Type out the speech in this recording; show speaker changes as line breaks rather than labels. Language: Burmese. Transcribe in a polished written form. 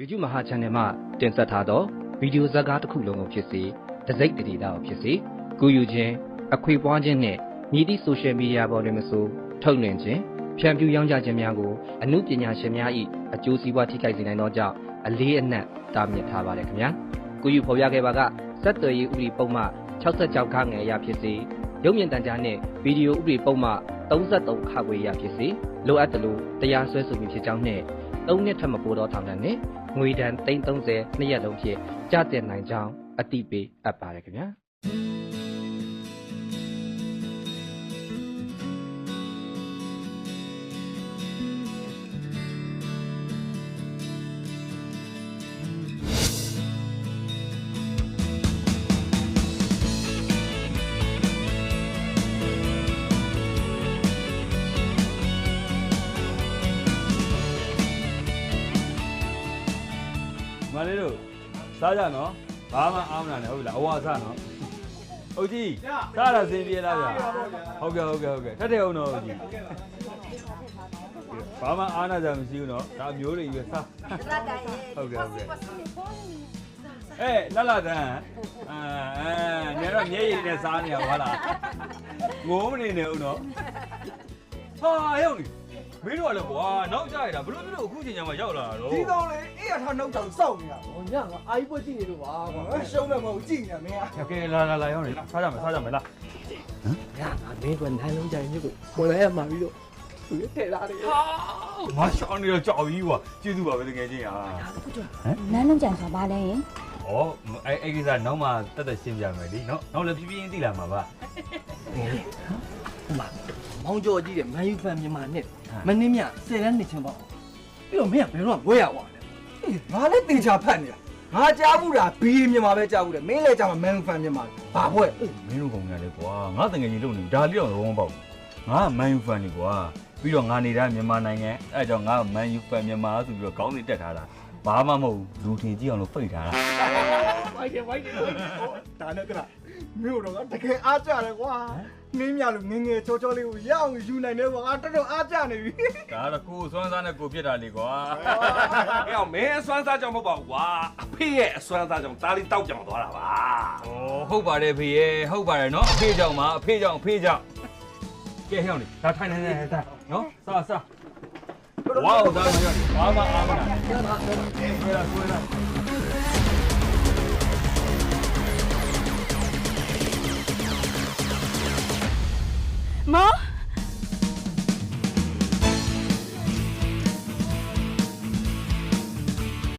YouTube မဟာ channel မှာတင်ဆက်ထားသောဗီဒီယိုဇာတ်ကားတစ်ခုလုံးကိုဖြစ်စေတစိမ့်တည်တာကိုဖြစ်စေကူယူခြင်းအခွေပွားခြင်းနှင့်မြည်သည့် social media ပေါ်တွင်မဆိုထုတ်လွှင့်ခြင်းဖြန့်ဖြူးရောင်းချခြင်းများကိုအမှုပညာရှင်များ၏အကျိုးစီးပွားထိခိုက်စေနိုင်သောကြောင့်အလေးအနက်တားမြစ်ထားပါတယ်ခင်ဗျာကူယူဖော်ပြခဲ့ပါကစက်သွယ်ရေးဥပဒေပုံမှ66ခန်းငယ်အရာဖြစ်စေရုပ်မြင်သံကြားနှင့်ဗီဒီယိုဥပဒေပုံမှ33ခါခွေအရာဖြစ်စေလိုအပ်သလိုတရားစွဲဆိုမှုဖြစ်ကြောင်းနှင့်3နှစ်ထပ်မပိုသောထောင်ဒဏ်နှင့်ငွေဒဏ်330နှစ်ရက်လုံးဖြင့်ကျသင့်နိုင်ကြောင်းအတိပေးအပ်ပါတယ်ခင်ဗျာ
မလေးတို့စားကြနော်ဘာမှအားမနာနဲ့ဟုတ်ပြီလားအဝါစားနော်အုတ်ကြီးစားတာစင်ပြေလားဗျာဟုတ်ကဲ့ထက်တဲ့အောင်တော့အုတ်ကြီးဘာမှအားနာကြမရှိဘူးနော်ဒါမျိုးတွေပဲစားဟုတ်ကဲ့အေးလာလာတန်းနေတော့မျက်ရည်နဲ့စားနေရပါလားငိုးမနေနဲ့ဦးနော်ဟာရောက်နေမင်းတို့ကလည်းကွာနောက်ကြရတာဘလို့အခုချိန်ညမှာရောက်လာတော့
ဒီကောင်လေအေးရထားနောက်တောင်စောက်နေတာ
ဟိုညကအာကြီးပွဲကြည့်နေလို့ပါကွာ
ရှုံးတယ်မဟုတ်ကြည့်နေမင်းက
ကဲလာရောက်နေစားကြမယ်လား
ညကမင်းတို့နိုင်လုံးကြိုင်မြစ်ကိုဝင်လဲရမှာပြီးတော့သူထည့်လာတယ်
မရှောင်းနေတော့ကြောက်ပြီးကွာကျေးဇူးပါပဲတကယ်ချင်းဟာ
နန်းလုံးကြံဆိုဘာလဲရင်
ဩအဲ့ကိစ္စနောက်မှတက်ရှင်းပြမယ်လीနောက်လည်းပြင်းပြင်းသိလာမှာပါ
မောင်ကျော်ကြီးတဲ့မန်ယူဖန်မြန်မာနဲ့မင်းမြ10တန်းနေချင်းပေါ့ပြီးတော့မင်းကဘယ်တော့ဝဲရဝါလဲ
ငါလည်းတင်ချာဖတ်နေတာငါကြားဘူးတာဘီမြန်မာပဲကြားဘူးတယ်မင်းလည်းကြားမှာမန်ဖန်မြန်မာဘာဘွဲ့
မင်းတို့ကောင်ကြီးလေကွာငါတကယ်ကြီးလုပ်နေဒါလေးတော့ရောမပေါ့ငါမန်ယူဖန်နေကွာပြီးတော့ငါနေတာမြန်မာနိုင်ငံအဲ့ကြောင့်ငါမန်ယူဖန်မြန်မာဆိုပြီးတော့ခေါင်းစဉ်တက်ထားတာဘာမှမဟုတ်လူထင်ကြည့်အောင်လို့ပိတ်ထားတာ
ဝိုက်တယ်
ဒါနဲ့ကလားမြို့တော့တကယ်အားကြတယ်ကွာမင်းမြလို့ငငယ်ချောချောလေးကိုရအောင်ယူနိုင်တယ်ကွာငါတော်တော်အားကြနေပြီ
ဒါတော့ကိုစွမ်းစားနဲ့ကိုပြစ်တာလေကွာ
哎呀，没酸菜酱不饱哇，配耶酸菜酱打理到酱多了吧？
ဩဟုတ်ပါတယ်ဖေရဲ့ဟုတ်ပါတယ်နော်အဖေကြောင့်ပါအဖေကြောင့်ကဲဟျောင်းလေဒါထိုင်နော်စားဝါးဒါမရဘာမှအားမနာနဲ့ဆွဲလာ
မော